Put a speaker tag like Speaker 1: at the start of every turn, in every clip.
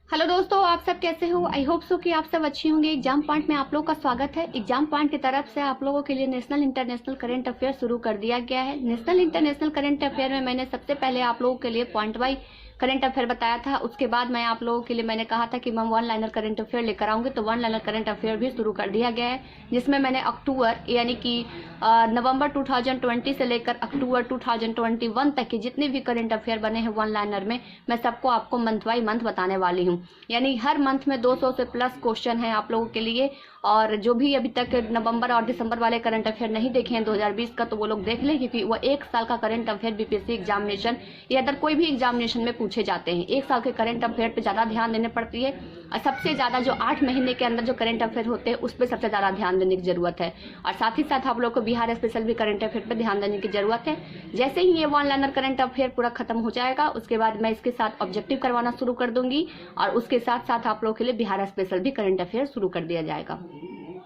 Speaker 1: Hello दोस्तों, आप सब कैसे हो। आई होप सो कि आप सब अच्छी होंगे। एग्जाम पॉइंट में आप लोगों का स्वागत है। एग्जाम पॉइंट की तरफ से आप लोगों के लिए नेशनल इंटरनेशनल करंट अफेयर शुरू कर दिया गया है। नेशनल इंटरनेशनल करंट अफेयर में मैंने सबसे पहले आप लोगों के लिए पॉइंट वाइज करंट अफेयर बताया था। उसके बाद मैं आप लोगों के लिए मैंने कहा था कि मैं वन लाइनर करंट अफेयर लेकर आऊंगी, तो वन लाइनर करंट अफेयर भी शुरू कर दिया गया है, जिसमें मैंने अक्टूबर यानी कि नवंबर 2020 से लेकर अक्टूबर 2021 तक के जितने भी करंट अफेयर बने हैं वन लाइनर में, मैं सबको आपको मंथ बाई मंथ बताने वाली हूँ। यानी हर मंथ में 200 से प्लस क्वेश्चन है आप लोगों के लिए। और जो भी अभी तक नवंबर और दिसंबर वाले करंट अफेयर नहीं देखे हैं 2020 का, तो वो लोग देख लें, क्योंकि वो एक साल का करंट अफेयर बीपीएससी एग्जामिनेशन या अदर कोई भी एग्जामिनेशन में पूछे जाते हैं। एक साल के करंट अफेयर पे ज्यादा ध्यान देने पड़ती है, और सबसे ज्यादा जो 8 महीने के अंदर जो करंट अफेयर होते हैं उस पर सबसे ज्यादा ध्यान देने की जरूरत है। और साथ ही साथ आप लोग को बिहार स्पेशल भी करंट अफेयर पे ध्यान देने की जरूरत है। जैसे ही ये वन लाइनर करंट अफेयर पूरा खत्म हो जाएगा, उसके बाद मैं इसके साथ ऑब्जेक्टिव करवाना शुरू कर दूंगी, और उसके साथ साथ आप लोग के लिए बिहार स्पेशल भी करंट अफेयर शुरू कर दिया जाएगा।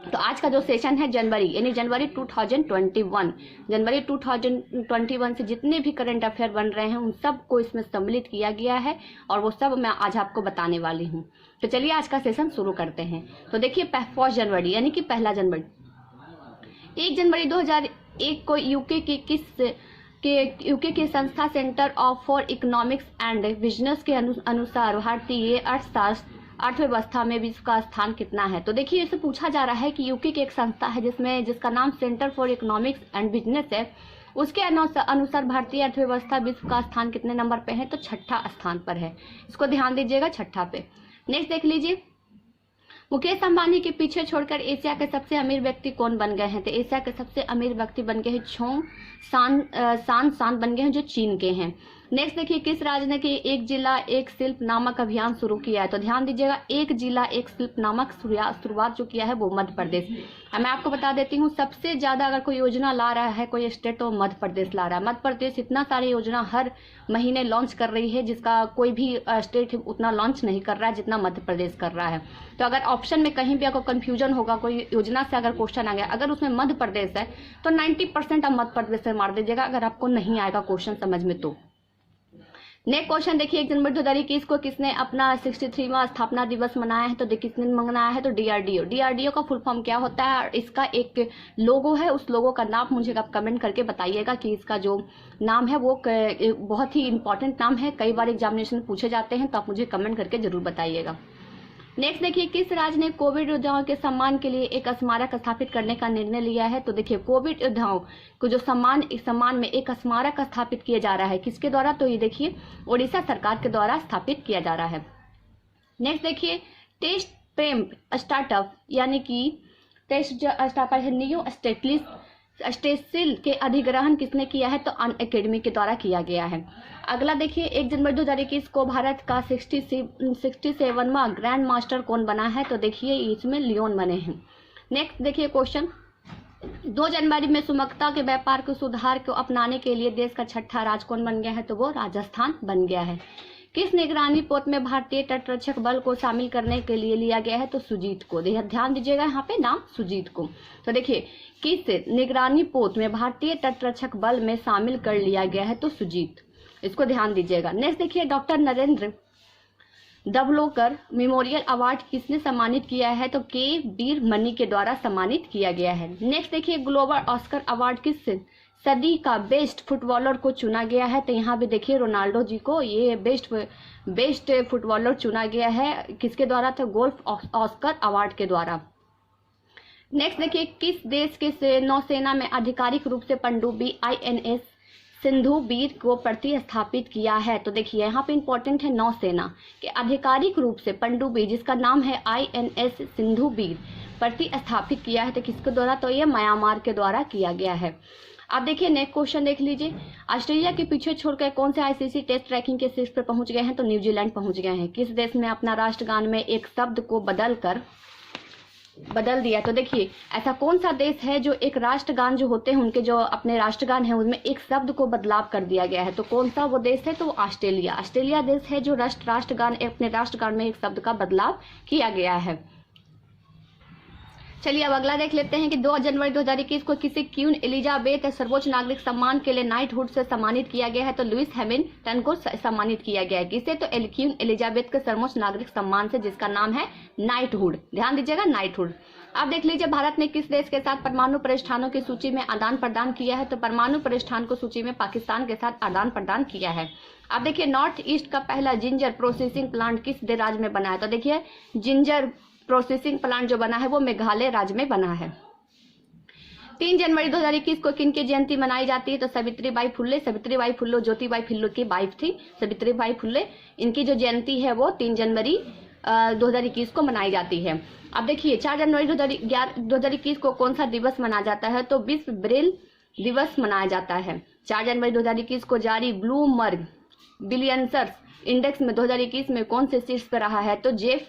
Speaker 1: तो आज का जो सेशन है जनवरी 2021, जनवरी 2021 से जितने भी करंट अफेयर बन रहे हैं उन सबको इसमें सम्मिलित किया गया है, और वो सब मैं आज आपको बताने वाली हूँ। तो चलिए आज का सेशन शुरू करते हैं। तो देखिए 1 जनवरी यानी कि 1 जनवरी 1 जनवरी 2001 को यूके के संस्था centre for economics and business के अनुसार भारतीय अर्थव्यवस्था में विश्व का स्थान कितना है। तो देखिए इसे पूछा जा रहा है कि यूके की एक संस्था है जिसका नाम centre for economics and business है, उसके अनुसार भारतीय अर्थव्यवस्था विश्व का स्थान कितने नंबर पे है। तो 6ठा स्थान पर है। इसको ध्यान दीजिएगा, 6ठा पे। नेक्स्ट देख लीजिए, मुकेश अंबानी के पीछे छोड़कर एशिया के सबसे अमीर व्यक्ति कौन बन गए हैं। तो एशिया के सबसे अमीर व्यक्ति बन गए हैं छोंग शान बन गए हैं, जो चीन के हैं। नेक्स्ट देखिए, किस राज्य ने कि एक जिला एक शिल्प नामक अभियान शुरू किया है। तो ध्यान दीजिएगा, एक जिला एक शिल्प नामक शुरुआत जो किया है वो मध्य प्रदेश। मैं आपको बता देती हूँ, सबसे ज्यादा अगर कोई योजना ला रहा है कोई स्टेट तो मध्य प्रदेश ला रहा है। मध्य प्रदेश इतना सारी योजना हर महीने लॉन्च कर रही है, जिसका कोई भी स्टेट उतना लॉन्च नहीं कर रहा है जितना मध्य प्रदेश कर रहा है। तो अगर ऑप्शन में कहीं भी आपको कंफ्यूजन होगा, कोई योजना से अगर क्वेश्चन आ गया, अगर उसमें मध्य प्रदेश है तो 90% आप मध्य प्रदेश से मार दीजिएगा, अगर आपको नहीं आएगा क्वेश्चन समझ में तो। नेक्स्ट क्वेश्चन देखिए, 1 जनवरी 2021 को किसने अपना 63वां स्थापना दिवस मनाया है। तो देखिए किसने मनाया है, तो डीआरडीओ। डीआरडीओ का फुल फॉर्म क्या होता है, और इसका एक लोगो है, उस लोगो का नाम मुझे आप कमेंट करके बताइएगा कि इसका जो नाम है वो बहुत ही इंपॉर्टेंट नाम है, कई बार एग्जामिनेशन में पूछे जाते हैं, तो आप मुझे कमेंट करके जरूर बताइएगा। नेक्स्ट देखिए, किस राज्य ने कोविड योद्धाओं के सम्मान के लिए एक स्मारक स्थापित करने का निर्णय लिया है। तो देखिए कोविड योद्धाओं को जो सम्मान में एक स्मारक स्थापित किया जा रहा है, किसके द्वारा, तो ये देखिए ओडिशा सरकार के द्वारा स्थापित किया जा रहा है। नेक्स्ट देखिए, टेस्ट प्रेम स्टार्टअप यानी कि टेस्ट स्टार्टअप है न्यू स्टेसिल के अधिग्रहण किसने किया है, तो अन अकेडमी के द्वारा किया गया है। अगला देखिए, 1 जनवरी 2021 को भारत का 67वां ग्रैंड मास्टर कौन बना है। तो देखिए इसमें लियोन बने हैं। नेक्स्ट देखिए क्वेश्चन, 2 जनवरी में सुगमता के व्यापार के सुधार को अपनाने के लिए देश का 6ठा राज्य कौन बन गया है, तो वो राजस्थान बन गया है। किस निगरानी पोत में भारतीय तटरक्षक बल को शामिल करने के लिए लिया गया है, तो सुजीत को। ध्यान दीजिएगा यहाँ पे नाम सुजीत को। तो देखिए किस निगरानी पोत में भारतीय तटरक्षक बल में शामिल कर लिया गया है, तो सुजीत, इसको ध्यान दीजिएगा। नेक्स्ट देखिए, डॉक्टर नरेंद्र दवलोकर मेमोरियल अवार्ड किसने सम्मानित किया है, तो के वीर मनी के द्वारा सम्मानित किया गया है। नेक्स्ट देखिए, ग्लोबल ऑस्कर अवार्ड किस सदी का बेस्ट फुटबॉलर को चुना गया है। तो यहाँ पे देखिए रोनाल्डो जी को ये बेस्ट फुटबॉलर चुना गया है, किसके द्वारा, तो गोल्फ ऑस्कर अवार्ड के द्वारा। नेक्स्ट देखिए, किस देश के नौसेना में आधिकारिक रूप से पनडुब्बी INS सिंधु वीर को प्रतिस्थापित किया है। तो देखिए यहाँ पे इंपॉर्टेंट है नौसेना के आधिकारिक रूप से पनडुब्बी जिसका नाम है INS सिंधु वीर प्रतिस्थापित किया है, तो किसके द्वारा, तो ये म्यांमार के द्वारा किया गया है। अब देखिए नेक्स्ट क्वेश्चन देख लीजिए, ऑस्ट्रेलिया के पीछे छोड़कर कौन से ICC टेस्ट रैंकिंग के शीर्ष पर पहुंच गए हैं, तो न्यूजीलैंड पहुंच गए हैं। किस देश में अपना राष्ट्रगान में एक शब्द को बदल दिया। तो देखिए ऐसा कौन सा देश है जो एक राष्ट्रगान जो होते हैं उनके जो अपने राष्ट्रगान है उनमें एक शब्द को बदलाव कर दिया गया है, तो कौन सा वो देश है, तो ऑस्ट्रेलिया। ऑस्ट्रेलिया देश है जो राष्ट्रगान अपने राष्ट्रगान में एक शब्द का बदलाव किया गया है। चलिए अब अगला देख लेते हैं कि 2 जनवरी 2021 को किसी क्वीन एलिजाबेथ सर्वोच्च नागरिक सम्मान के लिए नाइटहुड से सम्मानित किया गया है। तो लुइस हैमिल्टन को सम्मानित किया गया है। किसे? तो क्वीन एलिजाबेथ के सर्वोच्च नागरिक सम्मान से, जिसका नाम है नाइटहुड। ध्यान दीजिएगा, नाइटहुड। अब देख लीजिए भारत ने किस देश के साथ परमाणु प्रतिष्ठानों की सूची में आदान प्रदान किया है। तो परमाणु प्रतिष्ठान को सूची में पाकिस्तान के साथ आदान प्रदान किया है। अब देखिए नॉर्थ ईस्ट का पहला जिंजर प्रोसेसिंग प्लांट किस राज्य में बना है। तो देखिए जिंजर प्रोसेसिंग प्लांट जो बना है वो मेघालय राज्य में बना है। 3 जनवरी 2021 को किनकी जयंती मनाई जाती है। तो सावित्रीबाई फुल्ले। सावित्रीबाई फुल्ले ज्योतिबाई फुल्ले की वाइफ थी। सावित्रीबाई फुल्ले, इनकी जो जयंती है वो 3 जनवरी 2021 को मनाई जाती है। अब देखिए 4 जनवरी 2021 को कौन सा दिवस मनाया जाता है। तो विश्व ब्रेल दिवस मनाया जाता है। 4 जनवरी 2021 को जारी ब्लूमबर्ग बिलियनर्स इंडेक्स में 2021 में कौन से शीर्ष पर रहा है। तो जेफ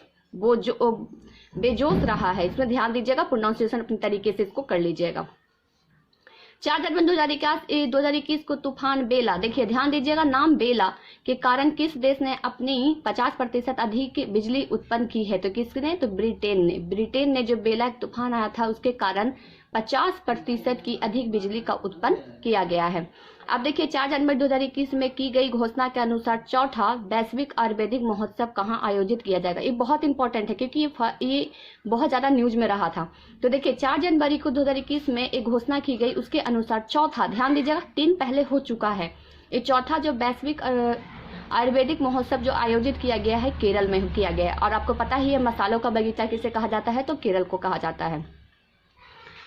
Speaker 1: बेजोस रहा है। इसमें ध्यान दीजिएगा, प्रोनाउंसिएशन अपने तरीके से इसको कर लीजिएगा। 4 जनवरी 2021 को तूफान बेला। देखिए ध्यान दीजिएगा, नाम बेला के कारण किस देश ने अपनी 50% अधिक बिजली उत्पन्न की है। तो किसने? तो ब्रिटेन ने जो बेला तूफान आया था उसके कारण 50% की अधिक बिजली का उत्पन्न किया गया है। अब देखिए 4 जनवरी 2021 में की गई घोषणा के अनुसार चौथा वैश्विक आयुर्वेदिक महोत्सव कहाँ आयोजित किया जाएगा। ये बहुत इंपॉर्टेंट है क्योंकि ये बहुत ज्यादा न्यूज में रहा था। तो देखिए 4 जनवरी को 2021 में एक घोषणा की गई, उसके अनुसार चौथा, ध्यान दीजिएगा 3 पहले हो चुका है, ये चौथा जो वैश्विक आयुर्वेदिक महोत्सव जो आयोजित किया गया है केरल में किया गया है। और आपको पता ही है मसालों का बगीचा किसे कहा जाता है। तो केरल को कहा जाता है।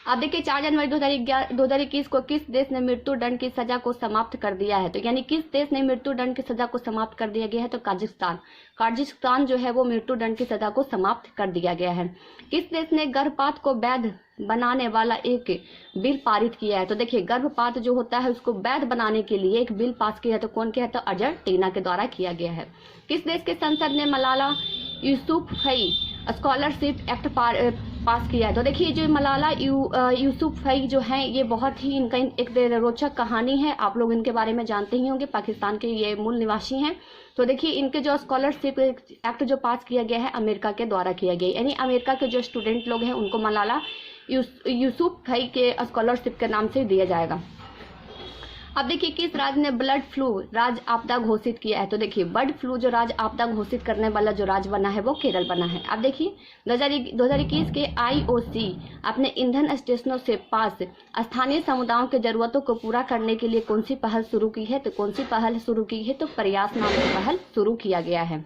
Speaker 1: अब देखिए 4 जनवरी 2021 को किस देश ने मृत्यु दंड की सजा को समाप्त कर दिया है। तो यानी किस देश ने मृत्यु दंड की सजा को समाप्त कर दिया गया है। तो काजाकिस्तान जो है वो मृत्यु दंड की सजा को समाप्त कर दिया गया है। किस देश ने गर्भपात को वैध बनाने वाला एक बिल पारित किया है। तो देखिए गर्भपात जो होता है उसको वैध बनाने के लिए एक बिल पास किया है। तो कौन किया है। तो अर्जेंटीना के द्वारा किया गया है। किस देश के संसद ने मलाला यूसुफजई स्कॉलरशिप एक्ट पास किया है। तो देखिए जो मलाला यूसुफजई जो है ये बहुत ही इनका एक रोचक कहानी है। आप लोग इनके बारे में जानते ही होंगे, पाकिस्तान के ये मूल निवासी हैं। तो देखिए इनके जो स्कॉलरशिप एक्ट जो पास किया गया है अमेरिका के द्वारा किया गया, यानी अमेरिका के जो स्टूडेंट लोग हैं उनको मलाला यूसुफजई के स्कॉलरशिप के नाम से दिया जाएगा। अब देखिए किस राज्य ने बर्ड फ्लू राज्य आपदा घोषित किया है। तो देखिए बर्ड फ्लू जो राज्य आपदा घोषित करने वाला जो राज्य बना है वो केरल बना है। अब देखिए 2021 के IOC अपने ईंधन स्टेशनों से पास स्थानीय समुदायों की जरूरतों को पूरा करने के लिए कौन सी पहल शुरू की है। तो कौन सी पहल शुरू की है। तो प्रयास नाम की पहल शुरू किया गया है।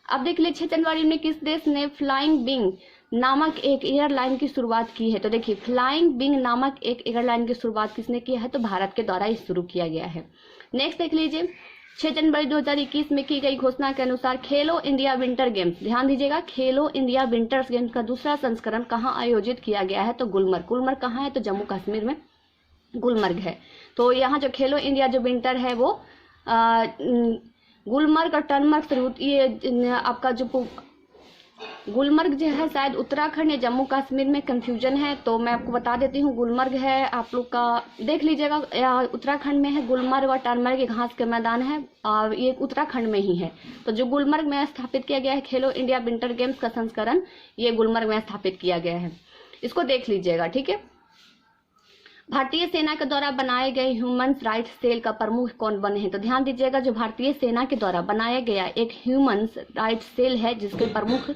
Speaker 1: अब देख लीजिए 6 जनवरी में किस देश ने फ्लाइंग विंग नामक एक एयरलाइन की शुरुआत की है। तो देखिए फ्लाइंग विंग नामक एक एयरलाइन की शुरुआत किसने किया है। तो भारत के द्वारा ये शुरू किया गया है। नेक्स्ट देख लीजिए 6 जनवरी 2021 में की गई घोषणा के अनुसार खेलो इंडिया विंटर गेम्स, ध्यान दीजिएगा खेलो इंडिया विंटर्स गेम्स का दूसरा संस्करण कहाँ आयोजित किया गया है। तो गुलमर्ग कहाँ है। तो जम्मू कश्मीर में गुलमर्ग है। तो यहाँ जो खेलो इंडिया जो विंटर है वो गुलमर्ग और टनमर्ग, ये आपका जो गुलमर्ग जो है शायद उत्तराखंड या जम्मू कश्मीर में कंफ्यूजन है। तो मैं आपको बता देती हूँ गुलमर्ग है, आप लोग का देख लीजिएगा, उत्तराखंड में है गुलमर्ग और टनमर्ग ये घास के मैदान है और ये उत्तराखंड में ही है। तो जो गुलमर्ग में स्थापित किया गया है खेलो इंडिया विंटर गेम्स का संस्करण ये गुलमर्ग में स्थापित किया गया है, इसको देख लीजिएगा, ठीक है। भारतीय सेना के द्वारा बनाए गए ह्यूमन राइट्स सेल का प्रमुख कौन बने हैं। तो ध्यान दीजिएगा जो भारतीय सेना के द्वारा बनाया गया एक ह्यूमन राइट्स सेल है जिसके प्रमुख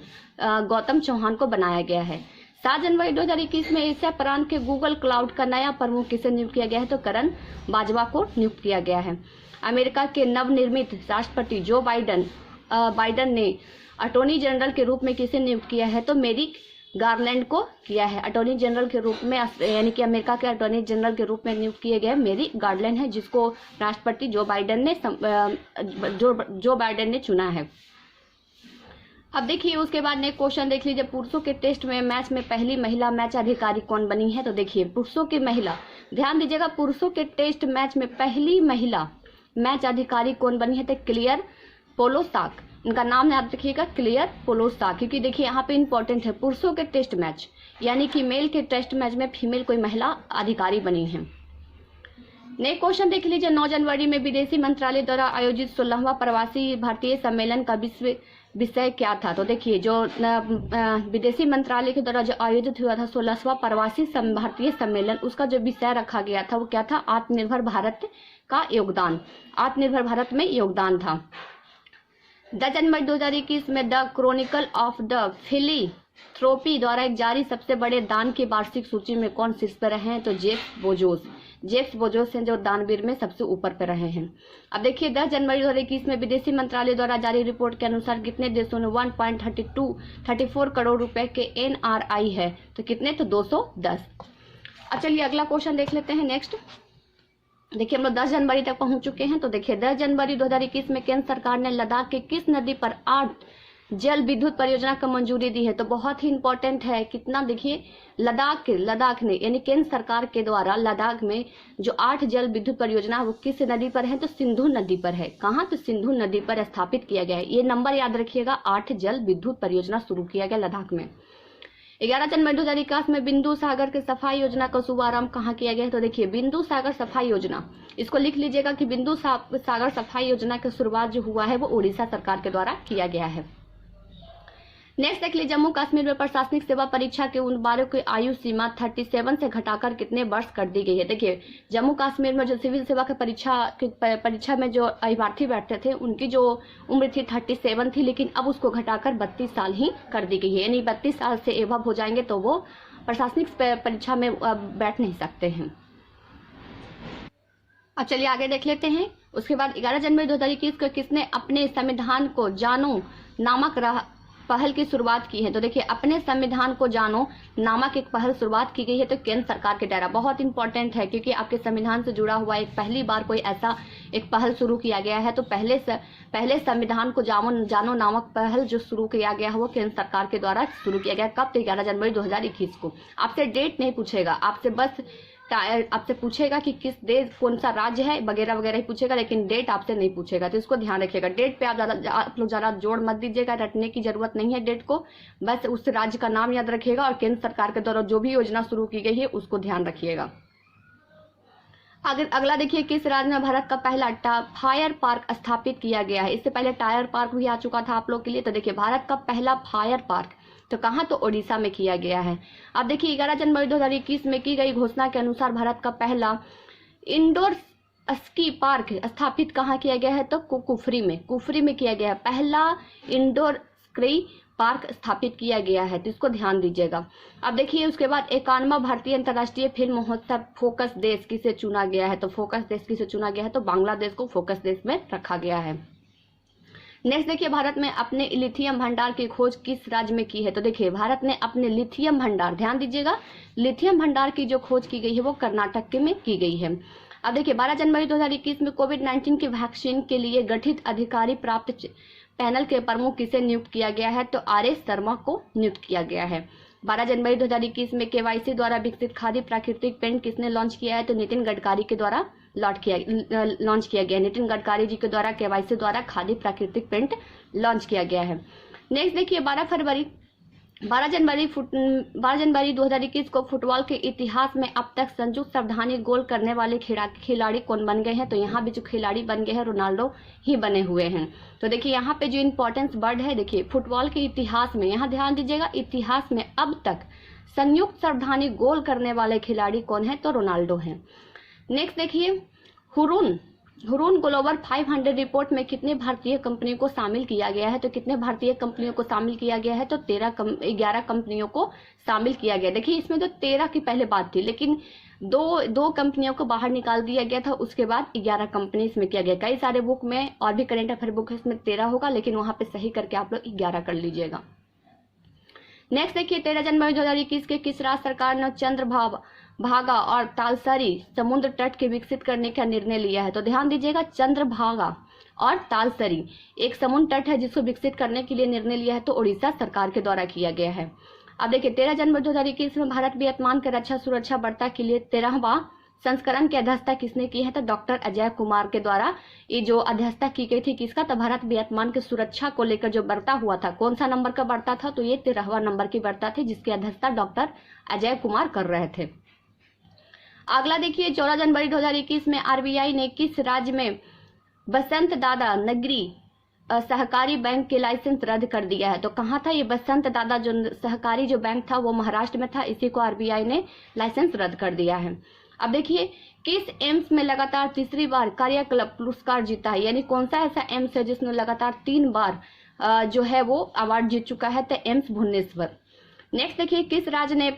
Speaker 1: गौतम चौहान को बनाया गया है। 7 जनवरी 2021 में एशिया प्रांत के गूगल क्लाउड का नया प्रमुख किसे नियुक्त किया गया है। तो करण बाजवा को नियुक्त किया गया है। अमेरिका के नवनिर्मित राष्ट्रपति जो बाइडन ने अटॉर्नी जनरल के रूप में किसे नियुक्त किया है। तो मेरिक गारलैंड को किया है अटॉर्नी जनरल के रूप में, यानी कि अमेरिका के अटॉर्नी जनरल के रूप में नियुक्त किए गए मेरिक गारलैंड है जिसको राष्ट्रपति जो बाइडन ने चुना है। अब देखिए उसके बाद नेक्स्ट क्वेश्चन देख लीजिए पुरुषों के टेस्ट में मैच में पहली महिला मैच अधिकारी कौन बनी है। तो देखिए पुरुषों की महिला, ध्यान दीजिएगा पुरुषों के टेस्ट मैच में पहली महिला मैच अधिकारी कौन बनी है। तो क्लियर पोलोसाक, इनका नाम याद रखिएगा क्लियर पोलोसाक, क्योंकि देखिए यहाँ पे इंपॉर्टेंट है पुरुषों के टेस्ट मैच, यानी कि मेल के टेस्ट मैच में फीमेल कोई महिला अधिकारी बनी है। नेक्स्ट क्वेश्चन देख लीजिए 9 जनवरी में विदेशी मंत्रालय द्वारा आयोजित 16वां प्रवासी भारतीय सम्मेलन का विषय क्या था? तो देखिए जो विदेशी मंत्रालय के द्वारा जो आयोजित हुआ था 16वां प्रवासी भारतीय सम्मेलन, उसका जो विषय रखा गया था वो क्या था? आत्मनिर्भर भारत का योगदान, आत्मनिर्भर भारत में योगदान था। 10 जनवरी 2021 में द क्रॉनिकल ऑफ द फिलीथ्रोपी द्वारा एक जारी सबसे बड़े दान की वार्षिक सूची में कौन शीर्ष पर रहे हैं? तो जेफ बेजोस हैं जो दानवीर में सबसे ऊपर पर रहे हैं। अब देखिए 10 जनवरी 2021 में विदेशी मंत्रालय द्वारा जारी रिपोर्ट के अनुसार कितने देशों ने 1.34 करोड़ रुपए के NRI है? तो कितने? तो 210। अब चलिए अगला क्वेश्चन देख लेते हैं। नेक्स्ट देखिए हम लोग 10 जनवरी तक पहुंच चुके हैं। तो देखिए 10 जनवरी 2021 में केंद्र सरकार ने लद्दाख के किस नदी पर 8 जल विद्युत परियोजना को मंजूरी दी है? तो बहुत ही इंपॉर्टेंट है। कितना? देखिए लद्दाख ने यानी केंद्र सरकार के द्वारा लद्दाख में जो 8 जल विद्युत परियोजना वो किस नदी पर है? तो सिंधु नदी पर है। कहाँ? तो सिंधु नदी पर स्थापित किया गया है। ये नंबर याद रखिएगा, 8 जल विद्युत परियोजना शुरू किया गया लद्दाख में। 11 जनवरी 2021 में बिंदु सागर की सफाई योजना का शुभारंभ कहाँ किया गया है? तो देखिए बिंदु सागर सफाई योजना, इसको लिख लीजिएगा कि बिंदु सागर सफाई योजना की शुरुआत जो हुआ है वो उड़ीसा सरकार के द्वारा किया गया है। नेक्स्ट देख लीजिए जम्मू कश्मीर में प्रशासनिक सेवा परीक्षा के उम्मीदवारों की आयु सीमा 37 से घटाकर कितने वर्ष कर दी गई है? देखिए जम्मू कश्मीर में जो सिविल सेवा की परीक्षा में जो अभ्यर्थी बैठते थे उनकी जो उम्र थी 37 थी, लेकिन अब उसको घटाकर 32 साल ही कर दी गई है। यानी 32 साल से एबव हो जाएंगे तो वो प्रशासनिक परीक्षा में बैठ नहीं सकते हैं। अब चलिए आगे देख लेते हैं। उसके बाद 11 जनवरी 2021 को किसने अपने संविधान को जानो नामक पहल की शुरुआत की है? तो देखिए अपने संविधान को जानो नामक एक पहल शुरुआत की गई है तो केंद्र सरकार के द्वारा। बहुत इंपॉर्टेंट है क्योंकि आपके संविधान से जुड़ा हुआ एक पहली बार कोई ऐसा एक पहल शुरू किया गया है। तो पहले संविधान को जानो नामक पहल जो शुरू किया गया है वो केंद्र सरकार के द्वारा शुरू किया गया। कब? तो 11 जनवरी 2021 को। आपसे डेट नहीं पूछेगा, आपसे पूछेगा कि किस देश कौन सा राज्य है वगैरह वगैरह ही पूछेगा, लेकिन डेट आपसे नहीं पूछेगा। तो इसको ध्यान रखिएगा। डेट पे आप लोग ज़्यादा जोड़ मत दीजिएगा, रटने की जरूरत नहीं है डेट को। बस उस राज्य का नाम याद रखिएगा और केंद्र सरकार के द्वारा जो भी योजना शुरू की गई है उसको ध्यान रखिएगा। अगला देखिए किस राज्य में भारत का पहला फायर पार्क स्थापित किया गया है? इससे पहले टायर पार्क भी आ चुका था आप लोग के लिए। तो देखिए भारत का पहला फायर पार्क तो कहाँ? तो ओडिशा में किया गया है। अब देखिए 11 जनवरी 2021 में की गई घोषणा के अनुसार भारत का पहला इंडोर स्की पार्क स्थापित कहाँ किया गया है? तो कुफरी में किया गया है। पहला इंडोर स्की पार्क स्थापित किया गया है, तो इसको ध्यान दीजिएगा। अब देखिए उसके बाद 51वां भारतीय अंतर्राष्ट्रीय फिल्म महोत्सव फोकस देश किसे चुना गया है? तो फोकस देश किसे चुना गया है? तो बांग्लादेश को फोकस देश में रखा गया है। नेक्स्ट देखिए भारत में अपने लिथियम भंडार की खोज किस राज्य में की है? तो देखिए भारत ने अपने लिथियम भंडार, ध्यान दीजिएगा, लिथियम भंडार की जो खोज की गई है वो कर्नाटक में की गई है। अब देखिए 12 जनवरी 2021 में कोविड-19 की वैक्सीन के लिए गठित अधिकारी प्राप्त पैनल के प्रमुख किसे नियुक्त किया गया है? तो RS शर्मा को नियुक्त किया गया है। 12 जनवरी 2021 में KYC द्वारा विकसित खादी प्राकृतिक पेंट किसने लॉन्च किया है? तो नितिन गडकरी के द्वारा लॉन्च किया गया। नितिन गडकरी जी के द्वारा KYC द्वारा खादी प्राकृतिक पेंट लॉन्च किया गया है। नेक्स्ट देखिए 12 जनवरी 2021 को फुटबॉल के इतिहास में अब तक संयुक्त सावधानी गोल करने वाले खिलाड़ी कौन बन गए हैं? तो यहाँ भी जो खिलाड़ी बन गए हैं रोनाल्डो ही बने हुए हैं। तो देखिए यहाँ पे जो इंपॉर्टेंस वर्ड है, देखिए फुटबॉल के इतिहास में, यहाँ ध्यान दीजिएगा, इतिहास में अब तक संयुक्त सावधानी गोल करने वाले खिलाड़ी कौन है? तो रोनाल्डो है। नेक्स्ट देखिए हुरून ग्लोबल 500 रिपोर्ट में कितने भारतीय कंपनियों को शामिल किया गया है? तो कितने भारतीय कंपनियों को शामिल किया गया है? तो 11 कंपनियों को शामिल किया गया। देखिए इसमें तो 13 की पहले बात थी, लेकिन दो कंपनियों को बाहर निकाल दिया गया था, उसके बाद 11 कंपनी इसमें किया गया। कई सारे बुक में और भी करेंट अफेयर बुक है इसमें 13 होगा, लेकिन वहां पे सही करके आप लोग 11 कर लीजिएगा। नेक्स्ट देखिए 13 जनवरी 2021 के किस राज्य सरकार ने चंद्रभागा और तालसरी समुद्र तट के विकसित करने का निर्णय लिया है? तो ध्यान दीजिएगा, चंद्रभागा और तालसरी एक समुद्र तट है जिसको विकसित करने के लिए निर्णय लिया है, तो उड़ीसा सरकार के द्वारा किया गया है। अब देखिए 13 जनवरी 2021 में भारत वियतनाम के रक्षा सुरक्षा वार्ता के लिए 13वां संस्करण की अध्यक्षता किसने की है? तो डॉक्टर अजय कुमार के द्वारा ये जो अध्यक्षता की गई थी किसका? तो भारत वियतनाम की सुरक्षा को लेकर जो वार्ता हुआ था, कौन सा नंबर का वार्ता था? तो ये 13वां नंबर की वार्ता थी जिसकी अध्यक्षता डॉक्टर अजय कुमार कर रहे थे। अगला देखिए 14 जनवरी 2021 में RBI ने किस राज्य में बसंत दादा नगरी सहकारी बैंक के लाइसेंस रद्द कर दिया है। तो कहाँ था ये? बसंत दादा जो सहकारी जो बैंक था वो महाराष्ट्र में था, इसी को आरबीआई ने लाइसेंस रद्द कर दिया है। अब देखिए, किस एम्स में लगातार तीसरी बार कार्यकलाप पुरस्कार जीता है, यानी कौन सा ऐसा एम्स है जिसने लगातार 3 बार जो है वो अवार्ड जीत चुका है? तो एम्स भुवनेश्वर। नेक्स्ट देखिए, किस राज्य ने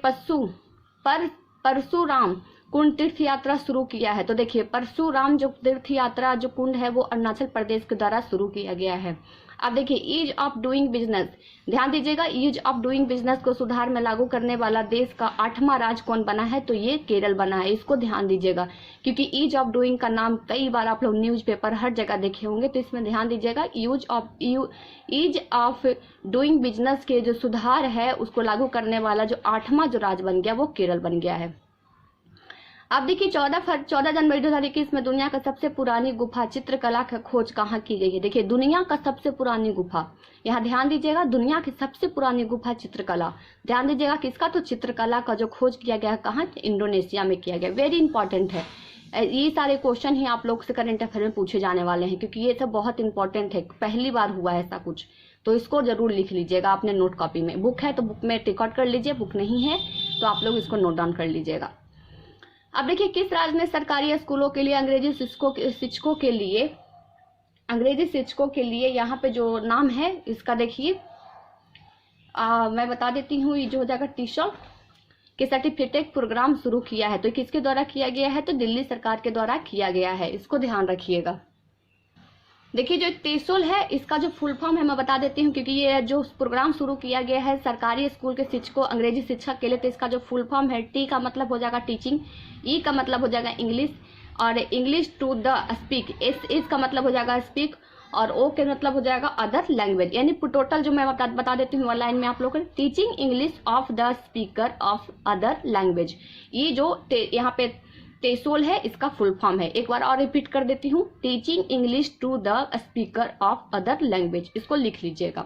Speaker 1: परशुराम कुंड तीर्थ यात्रा शुरू किया है? तो देखिए, परशुराम जो तीर्थ यात्रा जो कुंड है वो अरुणाचल प्रदेश के द्वारा शुरू किया गया है। अब देखिए, ईज ऑफ डूइंग बिजनेस, ध्यान दीजिएगा, ईज ऑफ डूइंग बिजनेस को सुधार में लागू करने वाला देश का 8वां राज्य कौन बना है? तो ये केरल बना है। इसको ध्यान दीजिएगा, क्योंकि ईज ऑफ डूइंग का नाम कई बार आप लोग न्यूज़पेपर हर जगह देखे होंगे, तो इसमें ध्यान दीजिएगा, ईज ऑफ डूइंग बिजनेस के जो सुधार है उसको लागू करने वाला जो 8वां जो राज्य बन गया वो केरल बन गया है। अब देखिए, 14 जनवरी 2021 में दुनिया का सबसे पुरानी गुफा चित्रकला का खोज कहाँ की गई है? देखिए, दुनिया का सबसे पुरानी गुफा, यहाँ ध्यान दीजिएगा, दुनिया की सबसे पुरानी गुफा चित्रकला, ध्यान दीजिएगा किसका? तो चित्रकला का जो खोज किया गया कहाँ? इंडोनेशिया में किया गया। वेरी इंपॉर्टेंट है, ये सारे क्वेश्चन ही आप लोग से करंट अफेयर में पूछे जाने वाले हैं, क्योंकि ये सब बहुत इंपॉर्टेंट है, पहली बार हुआ है ऐसा कुछ, तो इसको जरूर लिख लीजिएगा अपने नोट कॉपी में। बुक है तो बुक में रिकॉर्ड कर लीजिए, बुक नहीं है तो आप लोग इसको नोट डाउन कर लीजिएगा। अब देखिए, किस राज्य ने सरकारी स्कूलों के लिए अंग्रेजी शिक्षकों के लिए यहाँ पे जो नाम है इसका देखिए, मैं बता देती हूँ, ये जो हो जाएगा टीचर के सर्टिफिकेट प्रोग्राम शुरू किया है। तो किसके द्वारा किया गया है? तो दिल्ली सरकार के द्वारा किया गया है, इसको ध्यान रखिएगा। देखिए, जो टेसोल है इसका जो फुल फॉर्म है मैं बता देती हूँ, क्योंकि ये जो प्रोग्राम शुरू किया गया है सरकारी स्कूल के शिक्षकों अंग्रेजी शिक्षक के लिए, तो इसका जो फुल फॉर्म है, टी का मतलब हो जाएगा टीचिंग, ई का मतलब हो जाएगा इंग्लिश, और इंग्लिश टू द स्पीक, इस का मतलब हो जाएगा स्पीक, और ओ के मतलब हो जाएगा अदर लैंग्वेज। यानी टोटल जो मैं बता देती हूँ लाइन में आप लोग, teaching English of the speaker of other language. ये जो यहाँ पे टेसोल है इसका फुल फॉर्म है। एक बार और रिपीट कर देती हूँ, teaching English to the speaker of other language, इसको लिख लीजिएगा।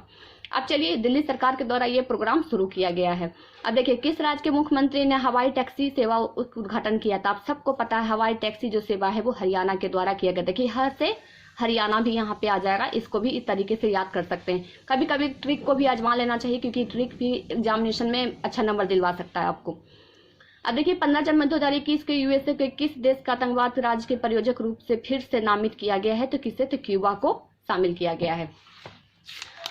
Speaker 1: अब चलिए, दिल्ली सरकार के द्वारा ये प्रोग्राम शुरू किया गया है। अब देखिए, किस राज्य के मुख्यमंत्री ने हवाई टैक्सी सेवा उद्घाटन किया था? आप सबको पता है हवाई टैक्सी जो सेवा है वो हरियाणा के द्वारा किया गया। देखिए, हर से हरियाणा भी यहाँ पे आ जाएगा, इसको भी इस तरीके से याद कर सकते हैं। कभी कभी ट्रिक को भी आजमा लेना चाहिए, क्योंकि ट्रिक भी एग्जामिनेशन में अच्छा नंबर दिलवा सकता है आपको। अब देखिए, 15 जनवरी 2021 के यूएसए के किस देश का आतंकवाद राज्य के प्रायोजक रूप से फिर से नामित किया गया है? तो किसे? तो क्यूबा को शामिल किया गया है।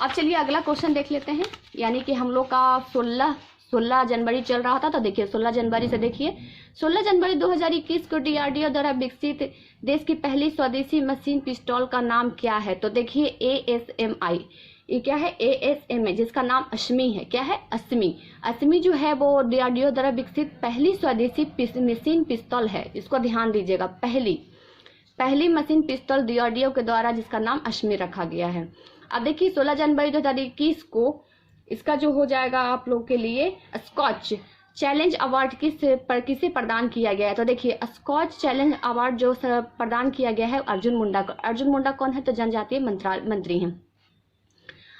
Speaker 1: अब चलिए अगला क्वेश्चन देख लेते हैं, यानी कि हम लोग का 16 जनवरी चल रहा था, तो देखिए 16 जनवरी से देखिए, 16 जनवरी 2021 को डीआरडीओ द्वारा विकसित देश की पहली स्वदेशी मशीन पिस्तौल का नाम क्या है? तो देखिए ASMI, ये क्या है? ASM है, जिसका नाम अश्मी है। क्या है? अश्मी जो है वो डीआरडीओ द्वारा विकसित पहली स्वदेशी मशीन पिस्तौल है, इसको ध्यान दीजिएगा, पहली मशीन पिस्तौल डीआरडीओ के द्वारा, जिसका नाम अश्मी रखा गया है। अब देखिए, 16 जनवरी 2021 को इसका जो हो जाएगा आप लोग के लिए स्कॉच चैलेंज अवार्ड किसे प्रदान किया गया है? तो देखिए, स्कॉच चैलेंज अवार्ड जो प्रदान किया गया है अर्जुन मुंडा को। अर्जुन मुंडा कौन है? तो जनजातीय मंत्री हैं।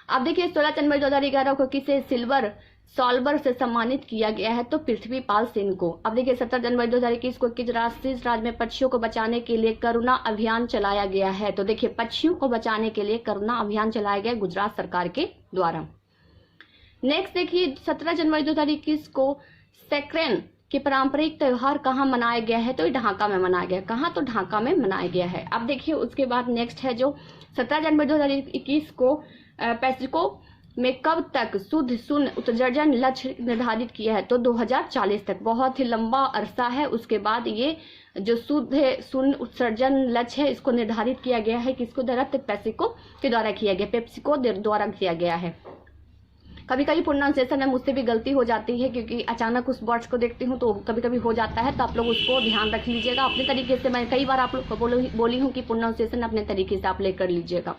Speaker 1: अब देखिए, 16 जनवरी 2011 को किसे सिल्वर सॉल्वर से सम्मानित किया गया है? तो पृथ्वीपाल सिंह को। अब देखिए, 17 जनवरी 2021 को किस राज्य में पक्षियों को बचाने के लिए करुणा अभियान चलाया गया है? तो देखिए, पक्षियों को बचाने के लिए करुणा अभियान चलाया गया गुजरात सरकार के द्वारा। नेक्स्ट देखिए, 17 जनवरी 2021 को सैक्रेन के पारंपरिक त्योहार कहाँ मनाया गया है? तो ढाका में मनाया गया। कहाँ? तो ढाका में मनाया गया है। अब देखिए, उसके बाद नेक्स्ट है जो 17 जनवरी 2021 को पैसिफिको में कब तक शुद्ध शून्य उत्सर्जन लक्ष्य निर्धारित किया है? तो 2040 तक, बहुत ही लंबा अरसा है। उसके बाद ये जो शुद्ध शून्य उत्सर्जन लक्ष्य है इसको निर्धारित किया गया है, किसको द्वारा? तो पेप्सिको के द्वारा किया गया, पेप्सिको द्वारा किया गया है। कभी कभी प्रोनाउंसिएशन में मुझसे भी गलती हो जाती है, क्योंकि अचानक उस वर्ड्स को देखती हूँ तो कभी कभी हो जाता है, तो आप लोग उसको ध्यान रख लीजिएगा अपने तरीके से। मैं कई बार आप लोग को बोली हूँ कि प्रोनाउंसिएशन अपने तरीके से आप लेकर लीजिएगा।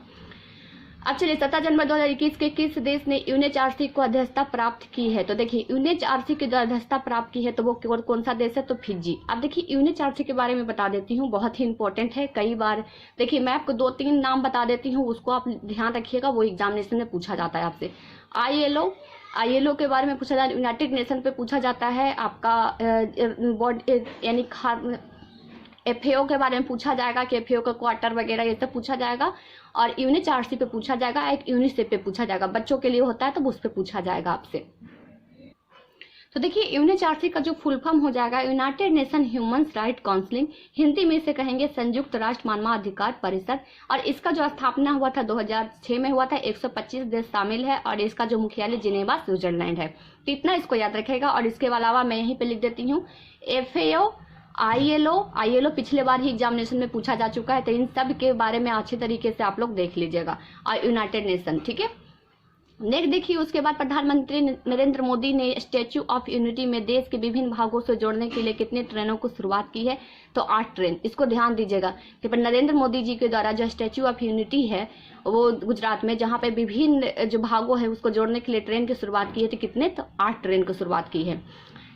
Speaker 1: अब चलिए, 17 जनवरी 2021 के किस देश ने यूएनएचआरसी को अध्यक्षता प्राप्त की है? तो देखिए, यूएनएचआरसी की अध्यक्षता प्राप्त की है तो वो कौन सा देश है? तो फिजी। अब देखिए, यूएनएचआरसी के बारे में बता देती हूँ, बहुत ही इंपॉर्टेंट है। कई बार देखिए, मैं आपको 2-3 नाम बता देती हूँ, उसको आप ध्यान रखिएगा, वो एग्जामिनेशन में पूछा जाता है आपसे। ILO के बारे में पूछा जाता है, यूनाइटेड नेशन पे पूछा जाता है आपका यानी एफएओ के बारे में पूछा जाएगा कि एफएओ का क्वार्टर वगैरह ये सब पूछा जाएगा, और यूनिचार्सी पे पूछा जाएगा, एक यूनिसेफ पे पूछा जाएगा, बच्चों के लिए होता है तो उस पर पूछा जाएगा आपसे। तो देखिए यूनिचार्सी का जो फुल फॉर्म हो जाएगा United nation human right council, Hindi में इसे कहेंगे संयुक्त राष्ट्र मानवाधिकार परिषद, और इसका जो स्थापना हुआ था 2006 में हुआ था। 125 देश शामिल है और इसका जो मुख्यालय जिनेवा स्विट्जरलैंड है। तो इतना इसको याद रखेगा। और इसके अलावा मैं यहीं पे लिख देती हूँ एफएओ, आईएलओ पिछले बार ही एग्जामिनेशन में पूछा जा चुका है, तो इन सब के बारे में अच्छी तरीके से आप लोग देख लीजिएगा, और यूनाइटेड नेशन, ठीक है। नेक्स्ट देखिए, उसके बाद प्रधानमंत्री नरेंद्र मोदी ने स्टैच्यू ऑफ यूनिटी में देश के विभिन्न भागों से जोड़ने के लिए कितने ट्रेनों को शुरुआत की है? तो 8 ट्रेन। इसको ध्यान दीजिएगा कि नरेंद्र मोदी जी के द्वारा जो स्टैच्यू ऑफ यूनिटी है वो गुजरात में, जहाँ पे विभिन्न जो भागों है उसको जोड़ने के लिए ट्रेन की शुरुआत की है, तो कितने? तो 8 ट्रेन की शुरुआत की है।